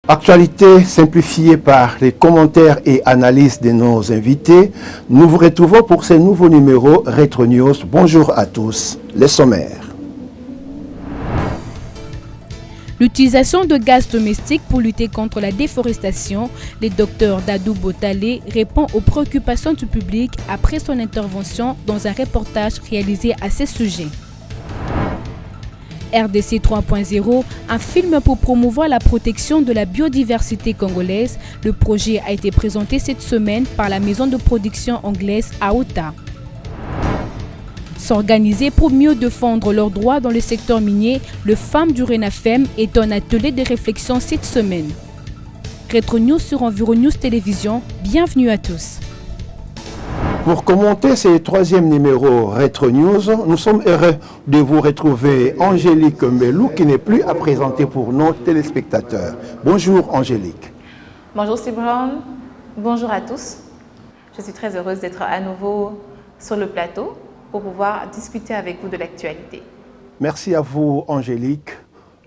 Actualité simplifiée par les commentaires et analyses de nos invités, nous vous retrouvons pour ce nouveau numéro Retro News. Bonjour à tous, les sommaires. L'utilisation de gaz domestiques pour lutter contre la déforestation, le docteur Dadou Botale répond aux préoccupations du public après son intervention dans un reportage réalisé à ce sujet. RDC 3.0, un film pour promouvoir la protection de la biodiversité congolaise. Le projet a été présenté cette semaine par la maison de production anglaise AOTA. S'organiser pour mieux défendre leurs droits dans le secteur minier, le FAM du RENAFEM est un atelier de réflexion cette semaine. Retro News sur Environews Télévision, bienvenue à tous. Pour commenter ce troisième numéro Retro News, nous sommes heureux de vous retrouver Angélique Mbelou qui n'est plus à présenter pour nos téléspectateurs. Bonjour Angélique. Bonjour Sibran, bonjour à tous. Je suis très heureuse d'être à nouveau sur le plateau pour pouvoir discuter avec vous de l'actualité. Merci à vous Angélique.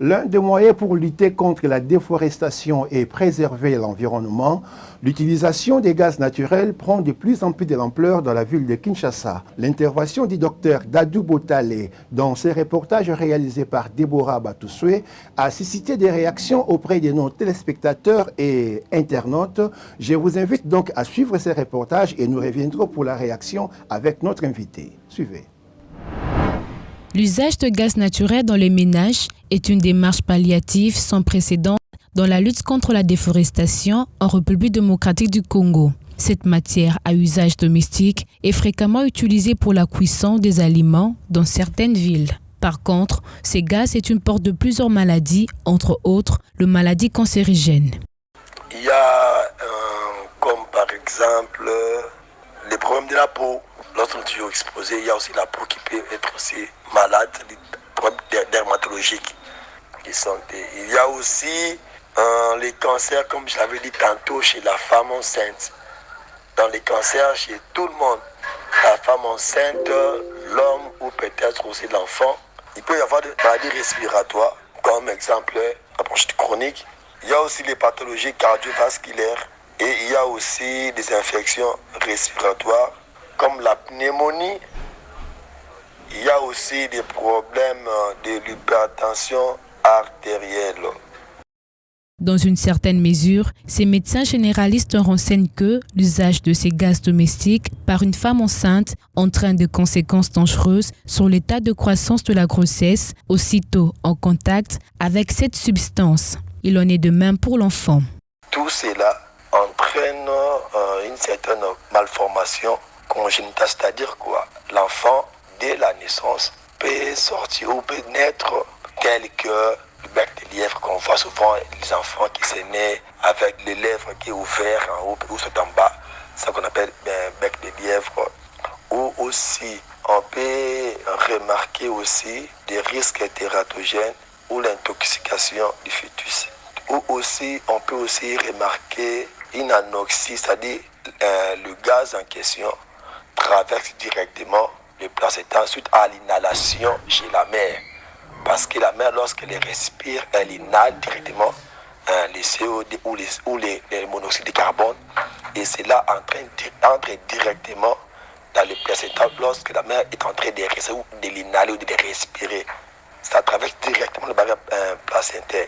L'un des moyens pour lutter contre la déforestation et préserver l'environnement, l'utilisation des gaz naturels prend de plus en plus de l'ampleur dans la ville de Kinshasa. L'intervention du docteur Dadou Botale dans ces reportages réalisés par Déborah Batoussoué a suscité des réactions auprès de nos téléspectateurs et internautes. Je vous invite donc à suivre ces reportages et nous reviendrons pour la réaction avec notre invité. Suivez. L'usage de gaz naturel dans les ménages est une démarche palliative sans précédent dans la lutte contre la déforestation en République démocratique du Congo. Cette matière à usage domestique est fréquemment utilisée pour la cuisson des aliments dans certaines villes. Par contre, ces gaz est une porte de plusieurs maladies, entre autres, les maladies cancérigènes. Il y a, comme par exemple, les problèmes de la peau. Lorsqu'on est toujours exposé, il y a aussi la peau qui peut être aussi malade, des problèmes dermatologiques qui sont. Il y a aussi les cancers, comme je l'avais dit tantôt, chez la femme enceinte. Dans les cancers, chez tout le monde, la femme enceinte, l'homme ou peut-être aussi l'enfant, il peut y avoir des maladies respiratoires, comme exemple la bronchite chronique. Il y a aussi les pathologies cardiovasculaires et il y a aussi des infections respiratoires, comme la pneumonie. Il y a aussi des problèmes de l'hypertension artérielle. Dans une certaine mesure, ces médecins généralistes renseignent que l'usage de ces gaz domestiques par une femme enceinte entraîne des conséquences dangereuses sur l'état de croissance de la grossesse, aussitôt en contact avec cette substance. Il en est de même pour l'enfant. Tout cela entraîne une certaine malformation congénitale, c'est-à-dire quoi? L'enfant, dès la naissance, peut sortir ou peut naître tel que le bec de lièvre qu'on voit souvent, les enfants qui sont nés avec les lèvres qui sont ouvertes en haut ou sont en bas, c'est ça qu'on appelle bec de lièvre. Ou aussi, on peut remarquer aussi des risques tératogènes ou l'intoxication du fœtus. Ou aussi, on peut aussi remarquer une anoxie, c'est-à-dire le gaz en question traverse directement le placenta suite à l'inhalation chez la mère. Parce que la mère, lorsqu'elle respire, elle inhale directement les CO2 ou les monoxydes de carbone. Et cela entre directement dans le placenta lorsque la mère est en train de recevoir, de l'inhaler ou de respirer. Ça traverse directement le barrière placentaire.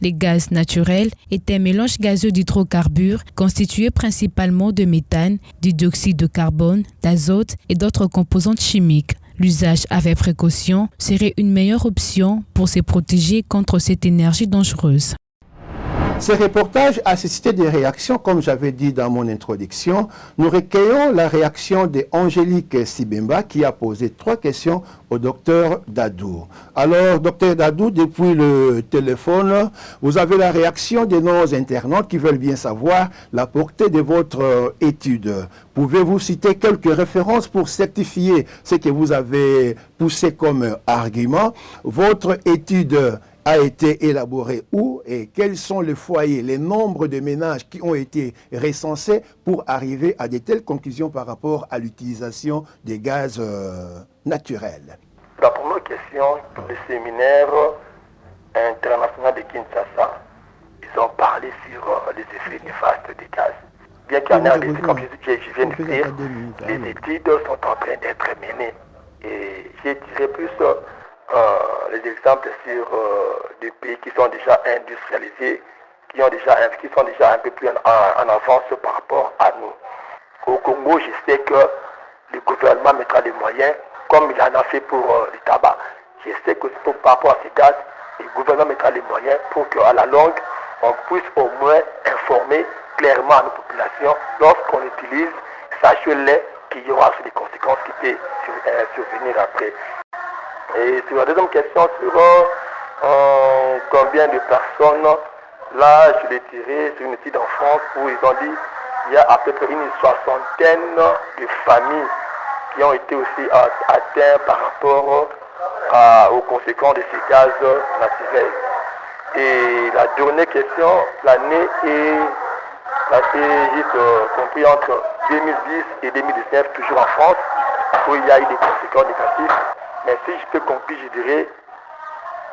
Les gaz naturels est un mélange gazeux d'hydrocarbures constitué principalement de méthane, du dioxyde de carbone, d'azote et d'autres composantes chimiques. L'usage avec précaution serait une meilleure option pour se protéger contre cette énergie dangereuse. Ce reportage a suscité des réactions, comme j'avais dit dans mon introduction. Nous recueillons la réaction d'Angélique Sibemba qui a posé 3 questions au docteur Dadou. Alors, docteur Dadou, depuis le téléphone, vous avez la réaction de nos internautes qui veulent bien savoir la portée de votre étude. Pouvez-vous citer quelques références pour certifier ce que vous avez poussé comme argument? Votre étude a été élaboré où et quels sont les foyers, les nombres de ménages qui ont été recensés pour arriver à de telles conclusions par rapport à l'utilisation des gaz naturels? La première question, le séminaire international de Kinshasa, ils ont sur les effets néfastes des gaz. Bien qu'il y en ait des, comme je viens de dire, les études sont en train d'être menées. Et je dirais plus les exemples sur des pays qui sont déjà industrialisés, qui sont déjà un peu plus en avance par rapport à nous. Au Congo, je sais que le gouvernement mettra les moyens, comme il en a fait pour le tabac. Je sais que par rapport à ces gaz, le gouvernement mettra les moyens pour qu'à la longue, on puisse au moins informer clairement à nos populations, lorsqu'on utilise, sachez-les qu'il y aura des conséquences qui peuvent survenir après. Et sur la deuxième question, sur combien de personnes, là je l'ai tiré sur une étude en France où ils ont dit qu'il y a à peu près une soixantaine de familles qui ont été aussi atteintes par rapport aux conséquences de ces gaz naturels. Et la dernière question, l'année est juste compris entre 2010 et 2019, toujours en France, où il y a eu des conséquences négatives. Mais si je peux conclure, je dirais,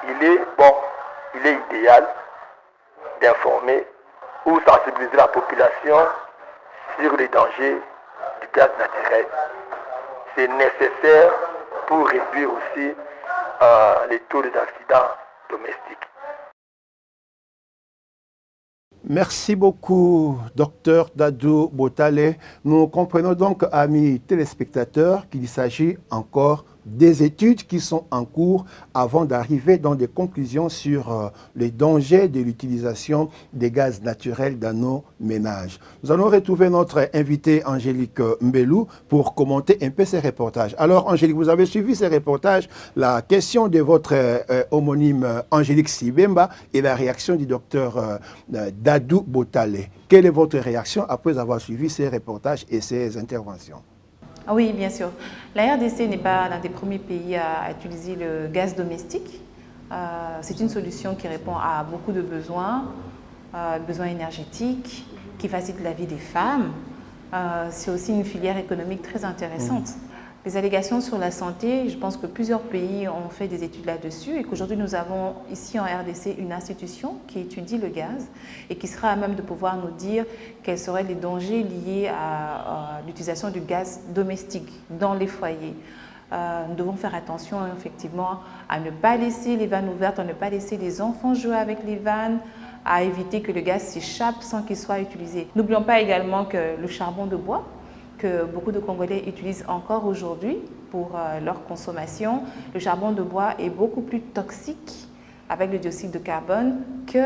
il est idéal d'informer ou sensibiliser la population sur les dangers du gaz naturel. C'est nécessaire pour réduire aussi les taux d'accidents domestiques. Merci beaucoup, Dr Dadou Botale. Nous comprenons donc, amis téléspectateurs, qu'il s'agit encore des études qui sont en cours avant d'arriver dans des conclusions sur les dangers de l'utilisation des gaz naturels dans nos ménages. Nous allons retrouver notre invitée Angélique Mbelou pour commenter un peu ces reportages. Alors Angélique, vous avez suivi ces reportages, la question de votre homonyme Angélique Sibemba et la réaction du docteur Dadou Botale. Quelle est votre réaction après avoir suivi ces reportages et ces interventions? Oui, bien sûr. La RDC n'est pas l'un des premiers pays à utiliser le gaz domestique. C'est une solution qui répond à beaucoup de besoins, besoins énergétiques, qui facilite la vie des femmes. C'est aussi une filière économique très intéressante. Les allégations sur la santé, je pense que plusieurs pays ont fait des études là-dessus et qu'aujourd'hui nous avons ici en RDC une institution qui étudie le gaz et qui sera à même de pouvoir nous dire quels seraient les dangers liés à l'utilisation du gaz domestique dans les foyers. Nous devons faire attention effectivement à ne pas laisser les vannes ouvertes, à ne pas laisser les enfants jouer avec les vannes, à éviter que le gaz s'échappe sans qu'il soit utilisé. N'oublions pas également que le charbon de bois, que beaucoup de Congolais utilisent encore aujourd'hui pour leur consommation. Le charbon de bois est beaucoup plus toxique avec le dioxyde de carbone que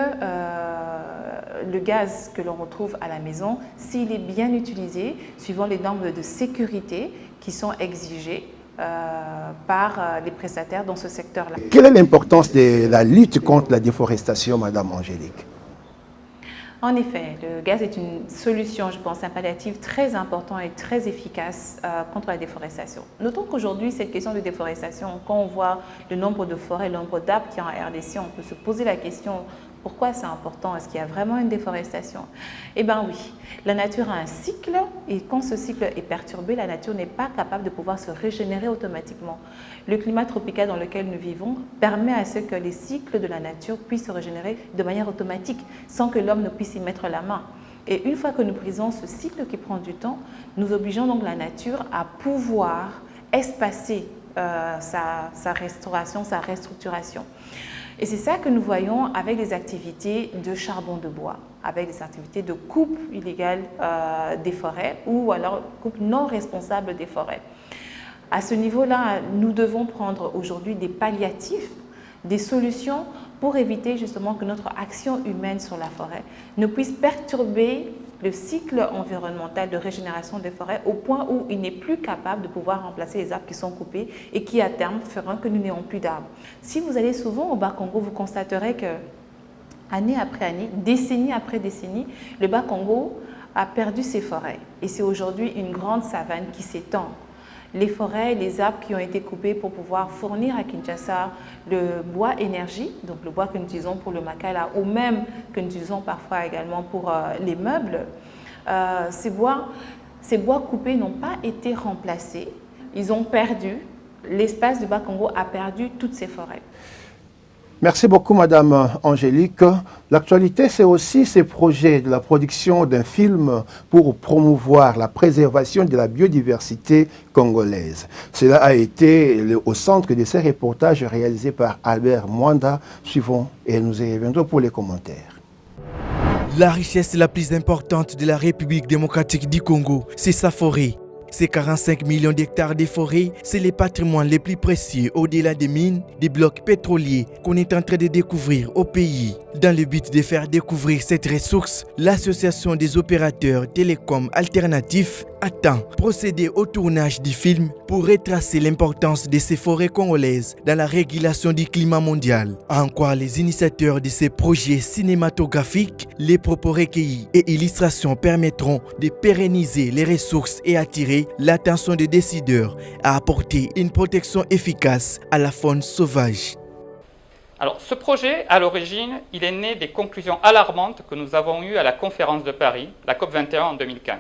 le gaz que l'on retrouve à la maison s'il est bien utilisé suivant les normes de sécurité qui sont exigées par les prestataires dans ce secteur-là. Quelle est l'importance de la lutte contre la déforestation, Madame Angélique? En effet, le gaz est une solution, je pense, un palliatif très important et très efficace contre la déforestation. Notons qu'aujourd'hui, cette question de déforestation, quand on voit le nombre de forêts, le nombre d'arbres qu'il y a en RDC, on peut se poser la question, pourquoi c'est important? Est-ce qu'il y a vraiment une déforestation? Eh bien oui, la nature a un cycle et quand ce cycle est perturbé, la nature n'est pas capable de pouvoir se régénérer automatiquement. Le climat tropical dans lequel nous vivons permet à ce que les cycles de la nature puissent se régénérer de manière automatique sans que l'homme ne puisse y mettre la main. Et une fois que nous brisons ce cycle qui prend du temps, nous obligeons donc la nature à pouvoir espacer sa restauration, sa restructuration. Et c'est ça que nous voyons avec les activités de charbon de bois, avec des activités de coupe illégale des forêts ou alors coupe non responsable des forêts. À ce niveau-là, nous devons prendre aujourd'hui des palliatifs, des solutions pour éviter justement que notre action humaine sur la forêt ne puisse perturber le cycle environnemental de régénération des forêts au point où il n'est plus capable de pouvoir remplacer les arbres qui sont coupés et qui à terme feront que nous n'ayons plus d'arbres. Si vous allez souvent au Bas-Congo, vous constaterez que année après année, décennie après décennie, le Bas-Congo a perdu ses forêts et c'est aujourd'hui une grande savane qui s'étend. Les forêts, les arbres qui ont été coupés pour pouvoir fournir à Kinshasa le bois énergie, donc le bois que nous utilisons pour le makala ou même que nous utilisons parfois également pour les meubles, ces bois coupés n'ont pas été remplacés. Ils ont perdu, l'espace du Bas-Congo a perdu toutes ces forêts. Merci beaucoup, Madame Angélique. L'actualité, c'est aussi ces projets de la production d'un film pour promouvoir la préservation de la biodiversité congolaise. Cela a été au centre de ces reportages réalisés par Albert Mwanda. Suivons et nous y reviendrons pour les commentaires. La richesse la plus importante de la République démocratique du Congo, c'est sa forêt. Ces 45 millions d'hectares de forêts, c'est les patrimoines les plus précieux au-delà des mines, des blocs pétroliers qu'on est en train de découvrir au pays. Dans le but de faire découvrir cette ressource, l'Association des opérateurs télécoms alternatifs attend procéder au tournage du film pour retracer l'importance de ces forêts congolaises dans la régulation du climat mondial. En quoi les initiateurs de ces projets cinématographiques, les propos recueillis et illustrations permettront de pérenniser les ressources et attirer l'attention des décideurs à apporter une protection efficace à la faune sauvage. Alors, ce projet, à l'origine, il est né des conclusions alarmantes que nous avons eues à la conférence de Paris, la COP21 en 2015.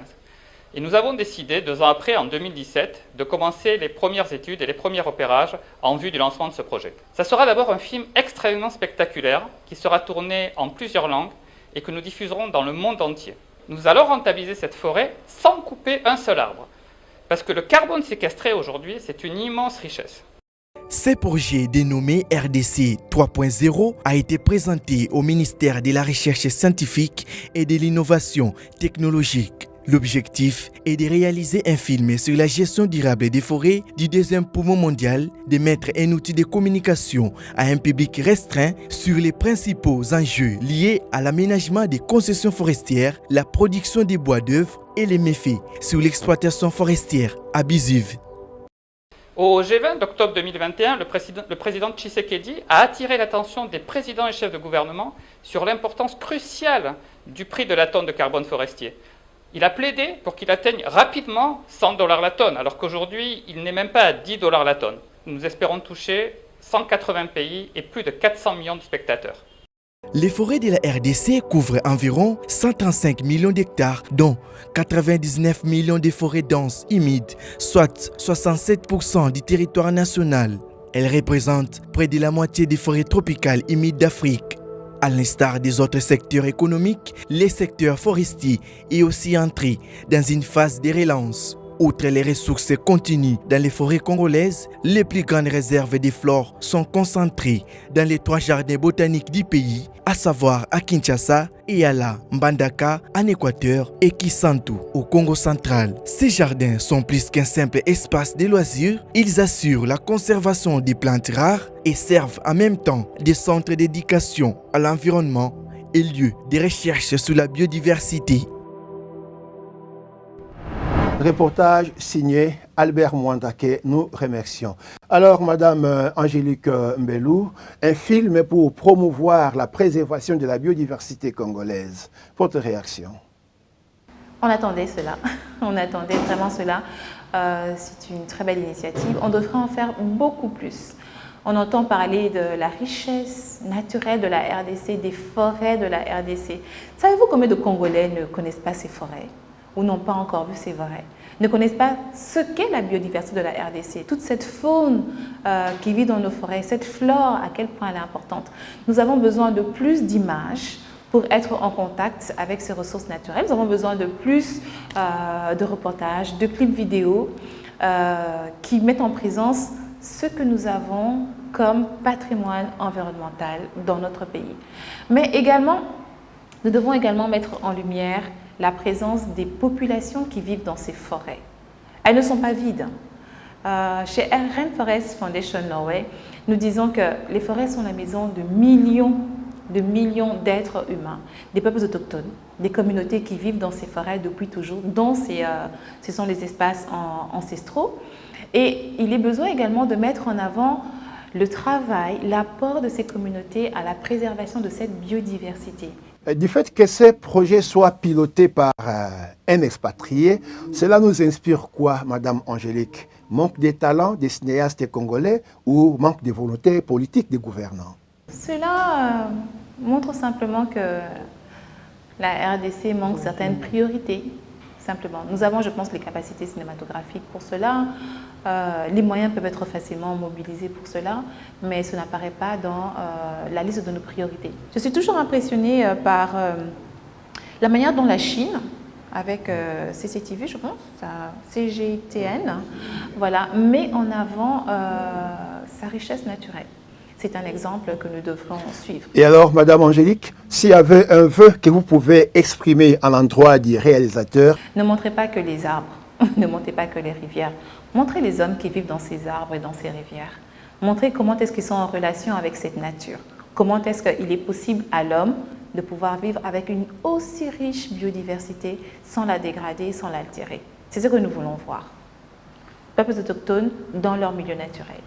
Et nous avons décidé, 2 ans après, en 2017, de commencer les premières études et les premiers repérages en vue du lancement de ce projet. Ça sera d'abord un film extrêmement spectaculaire qui sera tourné en plusieurs langues et que nous diffuserons dans le monde entier. Nous allons rentabiliser cette forêt sans couper un seul arbre. Parce que le carbone séquestré aujourd'hui, c'est une immense richesse. Ce projet dénommé RDC 3.0 a été présenté au ministère de la Recherche scientifique et de l'innovation technologique. L'objectif est de réaliser un film sur la gestion durable des forêts du deuxième poumon mondial, de mettre un outil de communication à un public restreint sur les principaux enjeux liés à l'aménagement des concessions forestières, la production des bois d'œuvre et les méfaits sur l'exploitation forestière abusive. Au G20 d'octobre 2021, le président Tshisekedi a attiré l'attention des présidents et chefs de gouvernement sur l'importance cruciale du prix de la tonne de carbone forestier. Il a plaidé pour qu'il atteigne rapidement 100 $ la tonne, alors qu'aujourd'hui, il n'est même pas à 10 $ la tonne. Nous espérons toucher 180 pays et plus de 400 millions de spectateurs. Les forêts de la RDC couvrent environ 135 millions d'hectares, dont 99 millions de forêts denses humides, soit 67% du territoire national. Elles représentent près de la moitié des forêts tropicales humides d'Afrique. À l'instar des autres secteurs économiques, le secteur forestier est aussi entré dans une phase de relance. Outre les ressources continues dans les forêts congolaises, les plus grandes réserves de flore sont concentrées dans les 3 jardins botaniques du pays, à savoir à Kinshasa, Yala, Mbandaka en Équateur et Kisantu au Congo central. Ces jardins sont plus qu'un simple espace de loisirs, ils assurent la conservation des plantes rares et servent en même temps de centres d'éducation à l'environnement et lieux de recherche sur la biodiversité. Reportage signé Albert Mwanda que nous remercions. Alors, Madame Angélique Mbelou, un film pour promouvoir la préservation de la biodiversité congolaise. Votre réaction? On attendait cela, on attendait vraiment cela. C'est une très belle initiative. On devrait en faire beaucoup plus. On entend parler de la richesse naturelle de la RDC, des forêts de la RDC. Savez-vous combien de Congolais ne connaissent pas ces forêts ou n'ont pas encore vu ces forêts, ne connaissent pas ce qu'est la biodiversité de la RDC, toute cette faune qui vit dans nos forêts, cette flore, à quel point elle est importante. Nous avons besoin de plus d'images pour être en contact avec ces ressources naturelles. Nous avons besoin de plus de reportages, de clips vidéo qui mettent en présence ce que nous avons comme patrimoine environnemental dans notre pays. Mais également, nous devons également mettre en lumière la présence des populations qui vivent dans ces forêts. Elles ne sont pas vides. Chez Rainforest Foundation Norway, nous disons que les forêts sont la maison de millions d'êtres humains, des peuples autochtones, des communautés qui vivent dans ces forêts depuis toujours, dont ce sont les espaces ancestraux. Et il est besoin également de mettre en avant le travail, l'apport de ces communautés à la préservation de cette biodiversité. Du fait que ces projets soient pilotés par un expatrié, cela nous inspire quoi, Madame Angélique? Manque de talent des cinéastes congolais ou manque de volonté politique des gouvernants? Cela montre simplement que la RDC manque certaines priorités, simplement. Nous avons, je pense, les capacités cinématographiques pour cela. Les moyens peuvent être facilement mobilisés pour cela, mais ce n'apparaît pas dans la liste de nos priorités. Je suis toujours impressionnée par la manière dont la Chine, avec CCTV, je pense, CGTN, voilà, met en avant sa richesse naturelle. C'est un exemple que nous devrons suivre. Et alors, Madame Angélique, s'il y avait un vœu que vous pouvez exprimer à l'endroit du réalisateur? Ne montrez pas que les arbres, ne montrez pas que les rivières. Montrez les hommes qui vivent dans ces arbres et dans ces rivières. Montrez comment est-ce qu'ils sont en relation avec cette nature. Comment est-ce qu'il est possible à l'homme de pouvoir vivre avec une aussi riche biodiversité sans la dégrader, sans l'altérer. C'est ce que nous voulons voir. Peuples autochtones dans leur milieu naturel.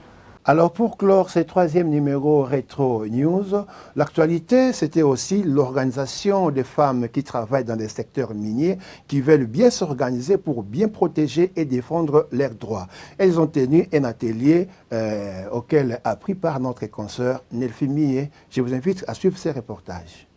Alors pour clore ce troisième numéro Rétro News, l'actualité c'était aussi l'organisation des femmes qui travaillent dans les secteurs miniers qui veulent bien s'organiser pour bien protéger et défendre leurs droits. Elles ont tenu un atelier auquel a pris part notre consoeur Nelfi Millet. Je vous invite à suivre ces reportages.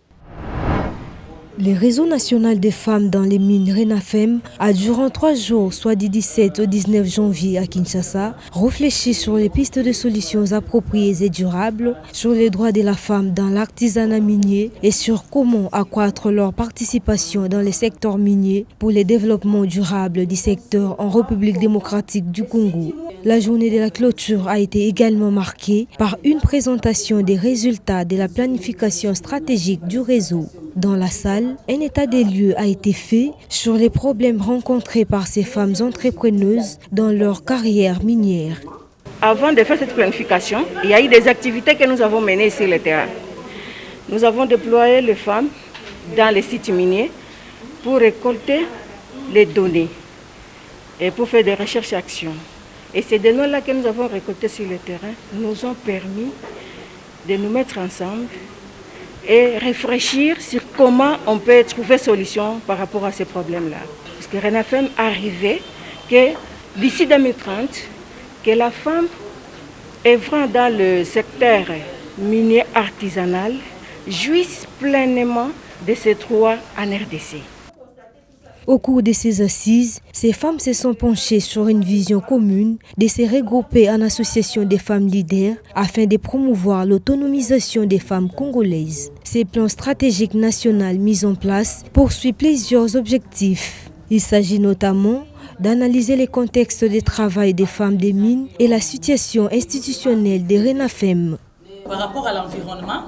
Le réseau national des femmes dans les mines RENAFEM a durant 3 jours, soit du 17 au 19 janvier à Kinshasa, réfléchi sur les pistes de solutions appropriées et durables, sur les droits de la femme dans l'artisanat minier et sur comment accroître leur participation dans les secteurs miniers pour le développement durable du secteur en République démocratique du Congo. La journée de la clôture a été également marquée par une présentation des résultats de la planification stratégique du réseau. Dans la salle, un état des lieux a été fait sur les problèmes rencontrés par ces femmes entrepreneuses dans leur carrière minière. Avant de faire cette planification, il y a eu des activités que nous avons menées sur le terrain. Nous avons déployé les femmes dans les sites miniers pour récolter les données et pour faire des recherches et actions. Et ces données-là que nous avons récoltées sur le terrain nous ont permis de nous mettre ensemble et réfléchir sur comment on peut trouver solution par rapport à ces problèmes-là. Parce que RENAFEM arrivait que d'ici 2030, que la femme œuvrant dans le secteur minier artisanal jouisse pleinement de ses droits en RDC. Au cours de ces assises, ces femmes se sont penchées sur une vision commune de se regrouper en association des femmes leaders afin de promouvoir l'autonomisation des femmes congolaises. Ces plans stratégiques nationaux mis en place poursuivent plusieurs objectifs. Il s'agit notamment d'analyser les contextes de travail des femmes des mines et la situation institutionnelle des RENAFEM. Par rapport à l'environnement,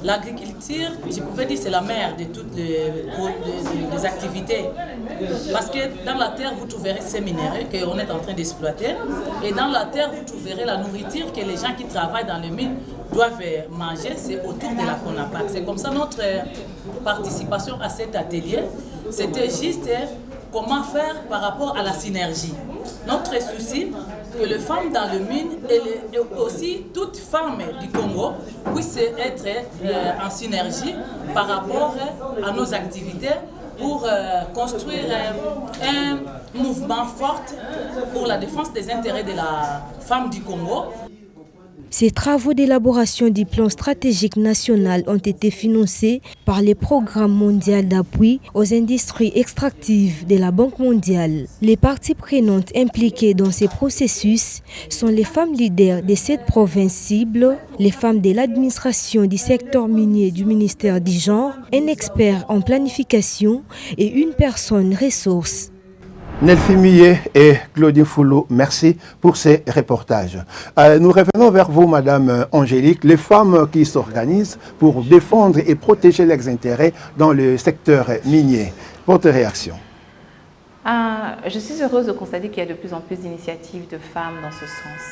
l'agriculture, je pouvais dire, c'est la mère de toutes les activités. Parce que dans la terre, vous trouverez ces minéraux qu'on est en train d'exploiter. Et dans la terre, vous trouverez la nourriture que les gens qui travaillent dans les mines doivent manger. C'est autour de la CONAPAC. C'est comme ça notre participation à cet atelier. C'était juste comment faire par rapport à la synergie. Notre souci, que les femmes dans les mines et aussi toutes femmes du Congo puissent être en synergie par rapport à nos activités pour construire un mouvement fort pour la défense des intérêts de la femme du Congo. Ces travaux d'élaboration du plan stratégique national ont été financés par le programme mondial d'appui aux industries extractives de la Banque mondiale. Les parties prenantes impliquées dans ces processus sont les femmes leaders de cette province cible, les femmes de l'administration du secteur minier du ministère du Genre, un expert en planification et une personne ressource. Nelfi Millet et Claudine Foulou, merci pour ces reportages. Nous revenons vers vous, Madame Angélique. Les femmes qui s'organisent pour défendre et protéger leurs intérêts dans le secteur minier. Votre réaction? Je suis heureuse de constater qu'il y a de plus en plus d'initiatives de femmes dans ce sens,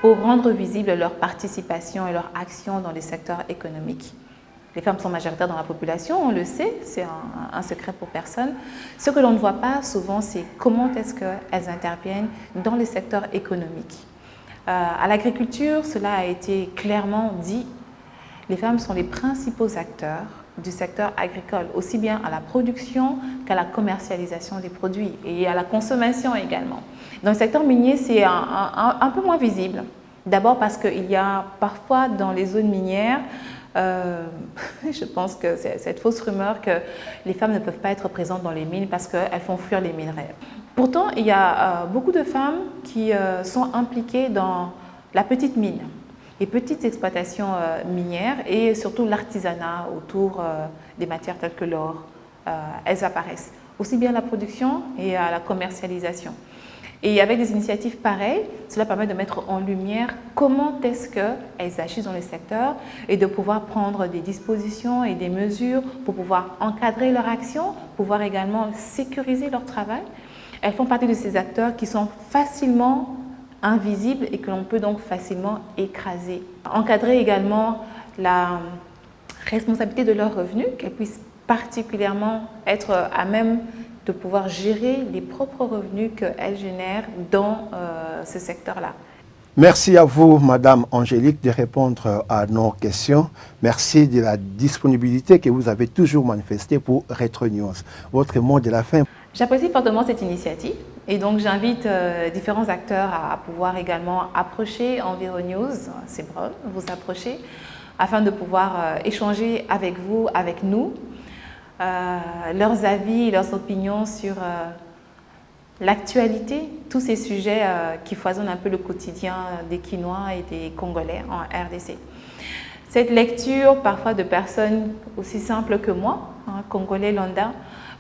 pour rendre visible leur participation et leur action dans les secteurs économiques. Les femmes sont majoritaires dans la population, on le sait, c'est un secret pour personne. Ce que l'on ne voit pas souvent, c'est comment est-ce qu'elles interviennent dans les secteurs économiques. À l'agriculture, cela a été clairement dit. Les femmes sont les principaux acteurs du secteur agricole, aussi bien à la production qu'à la commercialisation des produits et à la consommation également. Dans le secteur minier, c'est un peu moins visible. D'abord parce qu'il y a parfois dans les zones minières Je pense que c'est cette fausse rumeur que les femmes ne peuvent pas être présentes dans les mines parce qu'elles font fuir les minerais. Pourtant, il y a beaucoup de femmes qui sont impliquées dans la petite mine, les petites exploitations minières et surtout l'artisanat autour des matières telles que l'or. Elles apparaissent, aussi bien à la production et à la commercialisation. Et avec des initiatives pareilles, cela permet de mettre en lumière comment est-ce qu'elles agissent dans le secteur et de pouvoir prendre des dispositions et des mesures pour pouvoir encadrer leur action, pouvoir également sécuriser leur travail. Elles font partie de ces acteurs qui sont facilement invisibles et que l'on peut donc facilement écraser. Encadrer également la responsabilité de leurs revenus, qu'elles puissent particulièrement être à même de pouvoir gérer les propres revenus qu'elles génèrent dans ce secteur-là. Merci à vous, Madame Angélique, de répondre à nos questions. Merci de la disponibilité que vous avez toujours manifestée pour Retro News. Votre mot de la fin. J'apprécie fortement cette initiative et donc j'invite différents acteurs à pouvoir également approcher Environ News, CEBRON, vous approcher, afin de pouvoir échanger avec vous, avec nous, leurs avis, leurs opinions sur l'actualité, tous ces sujets qui foisonnent un peu le quotidien des Quinois et des Congolais en RDC. Cette lecture, parfois de personnes aussi simples que moi, Congolais lambda,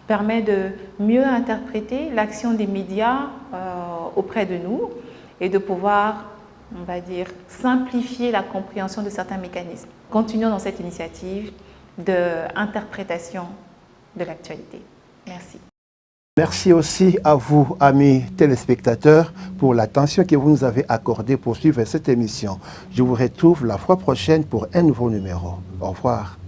permet de mieux interpréter l'action des médias auprès de nous et de pouvoir, on va dire, simplifier la compréhension de certains mécanismes. Continuons dans cette initiative d'interprétation de l'actualité. Merci. Merci aussi à vous, amis téléspectateurs, pour l'attention que vous nous avez accordée pour suivre cette émission. Je vous retrouve la fois prochaine pour un nouveau numéro. Au revoir.